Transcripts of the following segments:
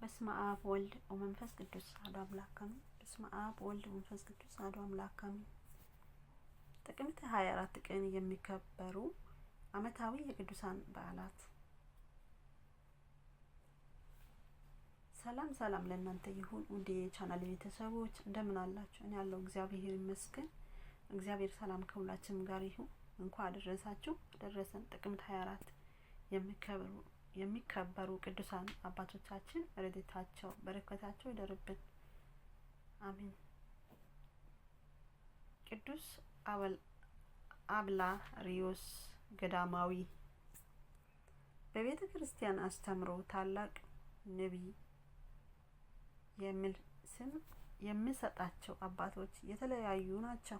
በስመ አብ ወልድ ወመንፈስ ቅዱስ አሐዱ አምላክ አሜን። በስመ አብ ወልድ ወመንፈስ ቅዱስ አሐዱ አምላክ አሜን። ጥቅምት 24 ቀን የሚከበሩ ዓመታዊ የቅዱሳን በዓላት። ሰላም ለእናንተ ይሁን። ውድ የቻናሌ ቤተሰቦች እንደምን አላችሁ? እኔ ያለው እግዚአብሔር ይመስገን። እግዚአብሔር ሰላም ከሁላችንም ጋር ይሁን። እንኳን አደረሳችሁ አደረሰን። ጥቅምት 24 የሚከበሩ ቅዱሳን አባቶቻችን ረድኤታቸው በረከታቸው ይደርብን፣ አሜን። ቅዱስ አብላሪዮስ ገዳማዊ በቤተ ክርስቲያን አስተምሮ ታላቅ ነቢይ የሚል ስም የሚሰጣቸው አባቶች የተለያዩ ናቸው።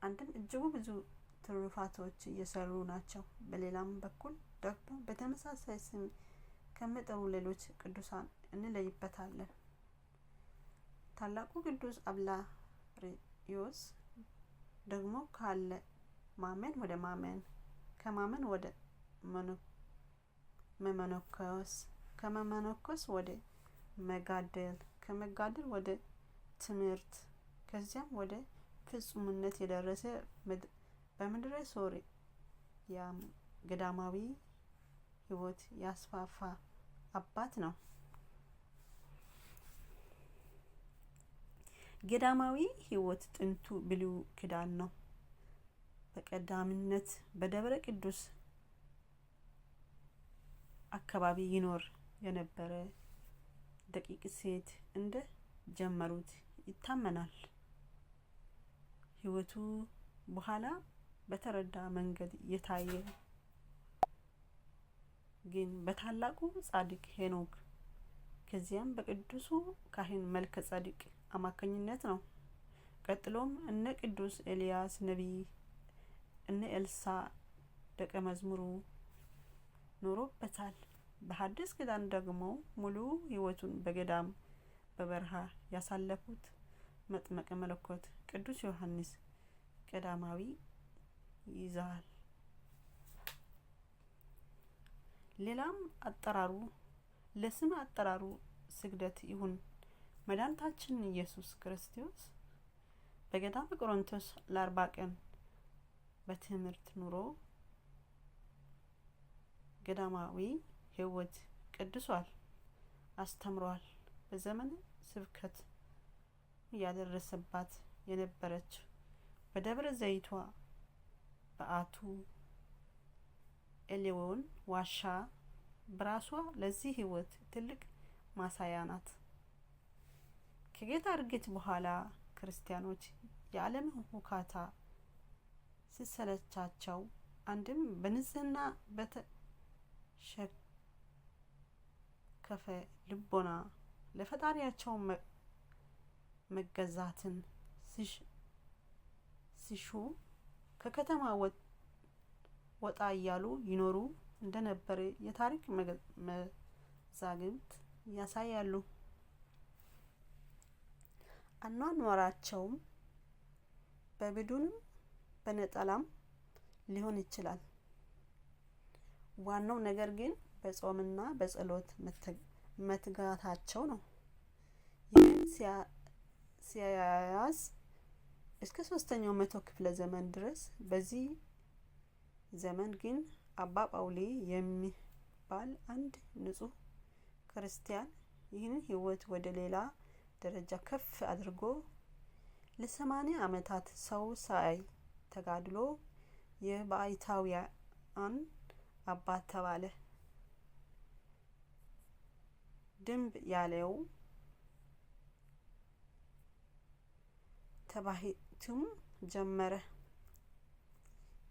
አንድም እጅጉ ብዙ ትሩፋቶች እየሰሩ ናቸው። በሌላም በኩል ደግሞ በተመሳሳይ ስም ከሚጠሩ ሌሎች ቅዱሳን እንለይበታለን። ታላቁ ቅዱስ አብላሪዮስ ደግሞ ካለ ማመን ወደ ማመን፣ ከማመን ወደ መመነኮስ፣ ከመመነኮስ ወደ መጋደል፣ ከመጋደል ወደ ትምህርት፣ ከዚያም ወደ ፍጹምነት የደረሰ በምድረ ሶርያ ገዳማዊ ሕይወት ያስፋፋ አባት ነው። ገዳማዊ ሕይወት ጥንቱ ብሉይ ኪዳን ነው። በቀዳሚነት በደብረ ቅዱስ አካባቢ ይኖር የነበረ ደቂቅ ሴት እንደ ጀመሩት ይታመናል። ሕይወቱ በኋላ በተረዳ መንገድ የታየ ግን በታላቁ ጻድቅ ሄኖክ ከዚያም በቅዱሱ ካህን መልከ ጻድቅ አማካኝነት ነው። ቀጥሎም እነ ቅዱስ ኤልያስ ነቢይ፣ እነ ኤልሳ ደቀ መዝሙሩ ኖሮበታል። በሐዲስ ኪዳን ደግሞ ሙሉ ሕይወቱን በገዳም በበረሃ ያሳለፉት መጥምቀ መለኮት ቅዱስ ዮሐንስ ቀዳማዊ ይዛል። ሌላም አጠራሩ ለስም አጠራሩ ስግደት ይሁን። መድኃኒታችን ኢየሱስ ክርስቶስ በገዳመ ቆሮንቶስ ለ40 ቀን በትምህርት ኑሮ ገዳማዊ ሕይወት ቅዱሷል፣ አስተምሯል። በዘመነ ስብከት ያደረሰባት የነበረች በደብረ ዘይቷ በአቱ ኤሌዎን ዋሻ በራሷ ለዚህ ሕይወት ትልቅ ማሳያ ናት። ከጌታ እርገት በኋላ ክርስቲያኖች የዓለም ሁካታ ሲሰለቻቸው አንድም በንጽሕና በተሸከፈ ልቦና ለፈጣሪያቸው መገዛትን ሲሹ ከከተማ ወጣ እያሉ ይኖሩ እንደነበረ የታሪክ መዛግብት ያሳያሉ። አኗኗራቸውም በቡድንም በነጠላም ሊሆን ይችላል። ዋናው ነገር ግን በጾምና በጸሎት መትጋታቸው ነው። ይህን ሲያያዝ እስከ 3ኛው መቶ ክፍለ ዘመን ድረስ። በዚህ ዘመን ግን አባ ጳውሊ የሚባል አንድ ንጹሕ ክርስቲያን ይህንን ሕይወት ወደ ሌላ ደረጃ ከፍ አድርጎ ለ80 ዓመታት ሰው ሳይ ተጋድሎ የባይታውያን አባት ተባለ። ድንብ ያለው ተባሂቱም ጀመረ።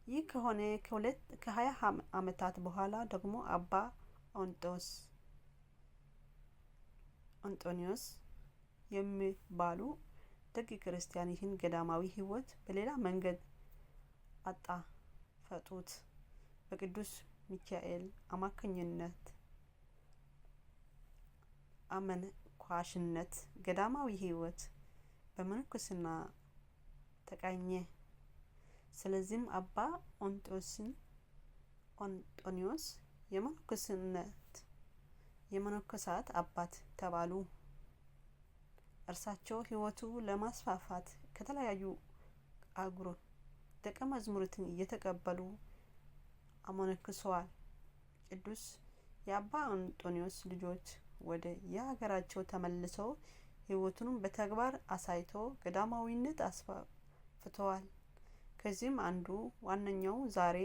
ይህ ከሆነ ከ20 ዓመታት በኋላ ደግሞ አባ አንጦኒዮስ የሚባሉ ደግ ክርስቲያን ይህን ገዳማዊ ሕይወት በሌላ መንገድ አጣፈጡት። በቅዱስ ሚካኤል አማካኝነት አመንኳሽነት ገዳማዊ ሕይወት በምንኩስና ተቃኘ። ስለዚህም አባ አንጦኒዮስ የመነኮሳት አባት ተባሉ። እርሳቸው ሕይወቱ ለማስፋፋት ከተለያዩ አህጉሮች ደቀ መዛሙርትን እየተቀበሉ አሞነኩሰዋል። ቅዱስ የአባ አንጦንዮስ ልጆች ወደ የሀገራቸው ተመልሰው ሕይወቱን በተግባር አሳይተው ገዳማዊነት አስፋፍተዋል። ከዚህም አንዱ ዋነኛው ዛሬ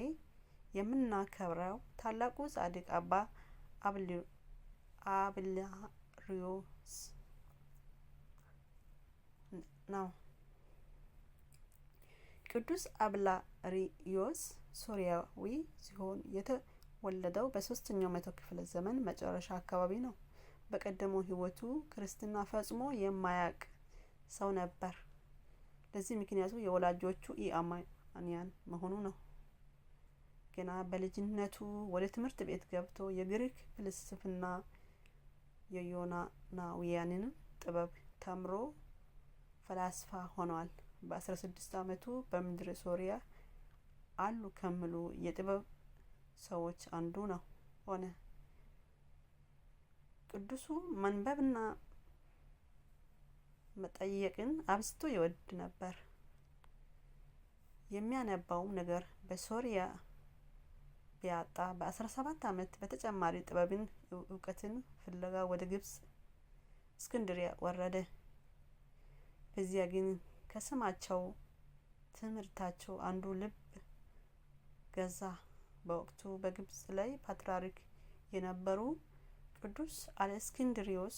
የምናከብረው ታላቁ ጻድቅ አባ አብላሪዮስ ነው። ቅዱስ አብላሪዮስ ሶርያዊ ሲሆን የተወለደው በ3ኛው መቶ ክፍለ ዘመን መጨረሻ አካባቢ ነው። በቀደመው ሕይወቱ ክርስትና ፈጽሞ የማያውቅ ሰው ነበር። ለዚህ ምክንያቱ የወላጆቹ ኢአማንያን መሆኑ ነው። ገና በልጅነቱ ወደ ትምህርት ቤት ገብቶ የግሪክ ፍልስፍና የዮናናውያንን ጥበብ ተምሮ ፈላስፋ ሆኗል። በ16 ዓመቱ በምድረ ሶርያ አሉ ከሚሉ የጥበብ ሰዎች አንዱ ነው ሆነ። ቅዱሱ መንበብና መጠየቅን አብዝቶ ይወድ ነበር። የሚያነባው ነገር በሶርያ ቢያጣ በ17 ዓመት በተጨማሪ ጥበብን እውቀትን ፍለጋ ወደ ግብጽ እስክንድሪያ ወረደ። በዚያ ግን ከስማቸው ትምህርታቸው አንዱ ልብ ገዛ። በወቅቱ በግብጽ ላይ ፓትርያርክ የነበሩ ቅዱስ አለእስክንድሮስ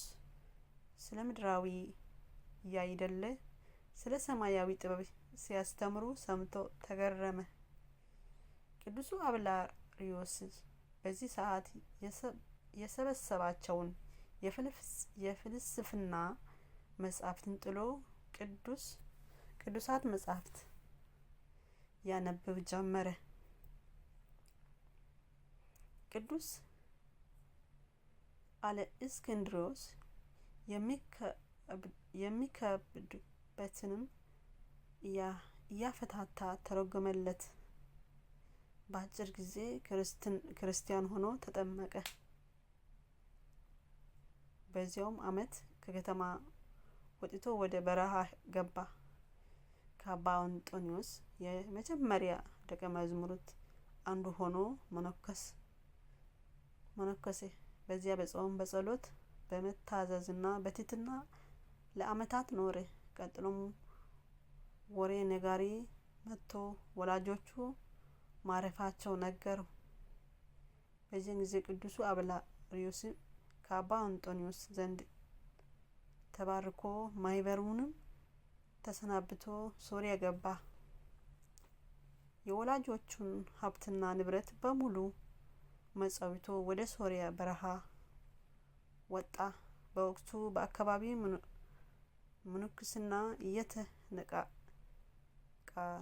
ስለ ምድራዊ ያይደለ ስለ ሰማያዊ ጥበብ ሲያስተምሩ ሰምቶ ተገረመ። ቅዱሱ አብላሪዮስ በዚህ ሰዓት የሰበሰባቸውን የፍልስፍና መጻሕፍትን ጥሎ ቅዱሳት መጻሕፍት ያነብብ ጀመረ። ቅዱስ አለእስክንድሮስ የሚከብድበትንም እያፈታታ ተረጎመለት። በአጭር ጊዜ ክርስቲያን ሆኖ ተጠመቀ። በዚያውም ዓመት ከከተማ ወጥቶ ወደ በረሃ ገባ። ከአባ አንጦንዮስ የመጀመሪያ ደቀ መዛሙርት አንዱ ሆኖ መነኮሴ። በዚያ በጾም በጸሎት በመታዘዝና በትሕትና ለዓመታት ኖረ። ቀጥሎም ወሬ ነጋሪ መጥቶ ወላጆቹ ማረፋቸው ነገሩ። በዚያን ጊዜ ቅዱሱ አብላሪዮስ ከአባ አንጦንዮስ ዘንድ ተባርኮ ማህበሩንም ተሰናብቶ ሶርያ ገባ። የወላጆቹን ሀብትና ንብረት በሙሉ መጸውቶ ወደ ሶርያ በረሃ ወጣ። በወቅቱ በአካባቢ ምንኩስና እየተነቃቃ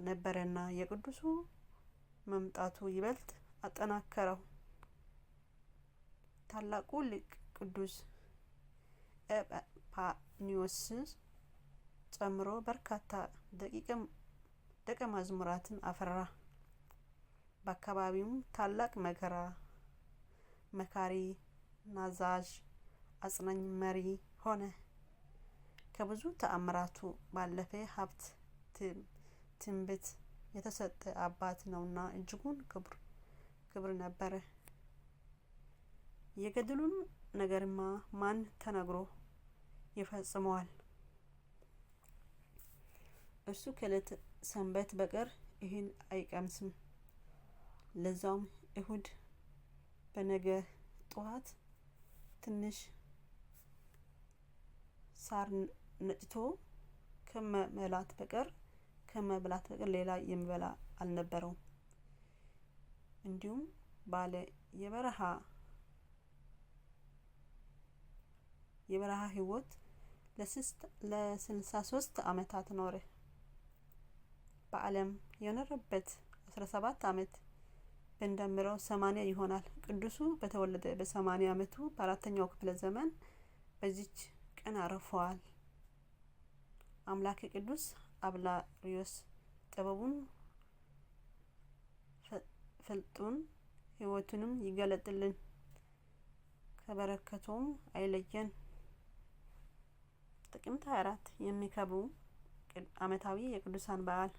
ነበረና የቅዱሱ መምጣቱ ይበልጥ አጠናከረው። ታላቁ ሊቅ ቅዱስ ኤጲፋንዮስን ጨምሮ በርካታ ደቀ መዛሙርትን አፈራ። በአካባቢውም ታላቅ መካሪ፣ ናዛዥ፣ አጽናኝ መሪ ሆነ። ከብዙ ተአምራቱ ባለፈ ሀብት ትንቢት የተሰጠ አባት ነውና እጅጉን ክቡር ነበረ። የገድሉን ነገርማ ማን ተነግሮ ይፈጽመዋል? እርሱ ከዕለተ ሰንበት በቀር እህል አይቀምስም። ለዛውም እሁድ በነገ ጠዋት ትንሽ ሳር ነጭቶ ከመብላት በቀር ሌላ የሚበላ አልነበረውም። እንዲሁም ባለ የበረሃ ሕይወት ለ63 ዓመታት ኖረ። በዓለም የኖረበት 17 ዓመት ብንደምረው 80 ይሆናል። ቅዱሱ በተወለደ በ80 ዓመቱ በ4ኛው ክፍለ ዘመን በዚች ቀን አርፈዋል። አምላከ ቅዱስ አብላሪዮስ ጥበቡን ፍልጡን ሕይወቱንም ይገለጥልን። ከበረከቱም አይለየን። ጥቅምት 24 የሚከብሩ ዓመታዊ የቅዱሳን በዓል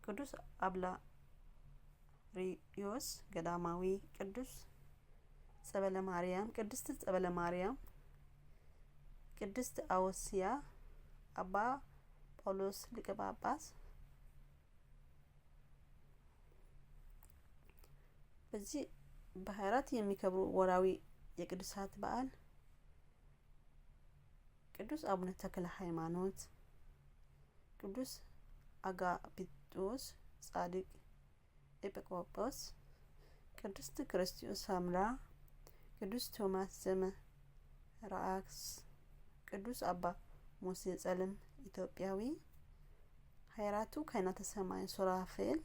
ቅዱስ አብላሪዮስ ገዳማዊ፣ ቅድስት ጸበለ ማርያም፣ ቅድስት አውስያ፣ አባ ጳውሎስ ሊቀ ጳጳስ። በዚህ በ24 የሚከብሩ ወራዊ የቅዱሳት በዓል ቅዱስ አቡነ ተክለ ሃይማኖት፣ ቅዱስ አጋቢጦስ ጻድቅ ኤጲስቆጶስ፣ ቅድስት ክርስቶስ ሰምራ፣ ቅዱስ ቶማስ ዘመራእክስ፣ ቅዱስ አባ ሙሴ ጸልም ኢትዮጵያዊ፣ 24ቱ ካህናተ ሰማይ ሱራፌል፣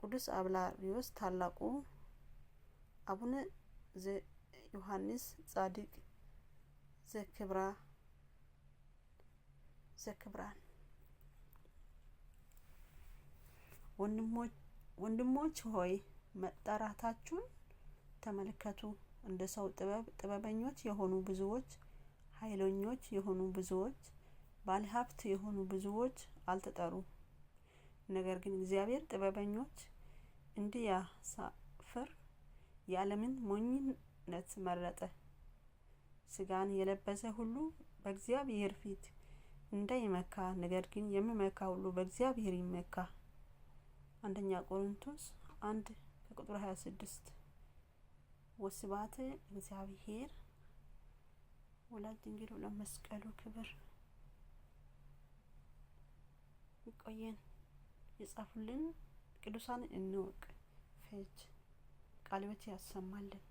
ቅዱስ አብላሪዮስ ታላቁ፣ አቡነ ዘዮሐንስ ጻድቅ ዘክብራን። ወንድሞች ሆይ መጠራታችሁን ተመልከቱ። እንደ ሰው ጥበበኞች የሆኑ ብዙዎች፣ ኃይለኞች የሆኑ ብዙዎች፣ ባለሀብት የሆኑ ብዙዎች አልተጠሩ። ነገር ግን እግዚአብሔር ጥበበኞች እንዲያሳፍር የዓለምን ሞኝነት መረጠ። ስጋን የለበሰ ሁሉ በእግዚአብሔር ፊት እንዳይመካ፣ ነገር ግን የሚመካ ሁሉ በእግዚአብሔር ይመካ። አንደኛ ቆሮንቶስ 1:26። ወስብሐት ለእግዚአብሔር ወለወላዲቱ ድንግል ወለመስቀሉ ክብር። ይቆየን። የጻፉልን ቅዱሳን እንወቅ። ቃለ ሕይወት ያሰማልን።